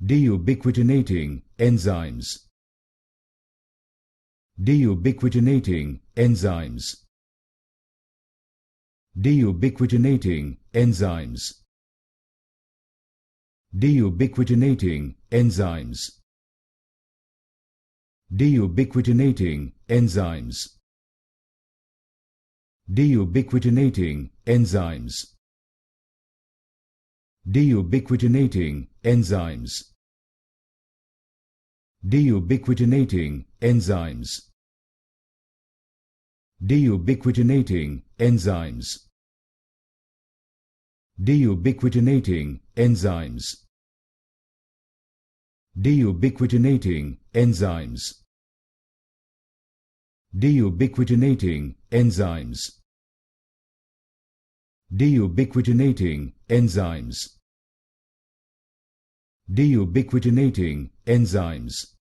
Deubiquitinating enzymes. Deubiquitinating enzymes. Deubiquitinating enzymes. Deubiquitinating enzymes. Deubiquitinating enzymes. Deubiquitinating enzymes. Deubiquitinating enzymes. Deubiquitinating enzymes. Deubiquitinating enzymes. Deubiquitinating enzymes. Deubiquitinating enzymes. Deubiquitinating enzymes. Deubiquitinating enzymes. Deubiquitinating enzymes.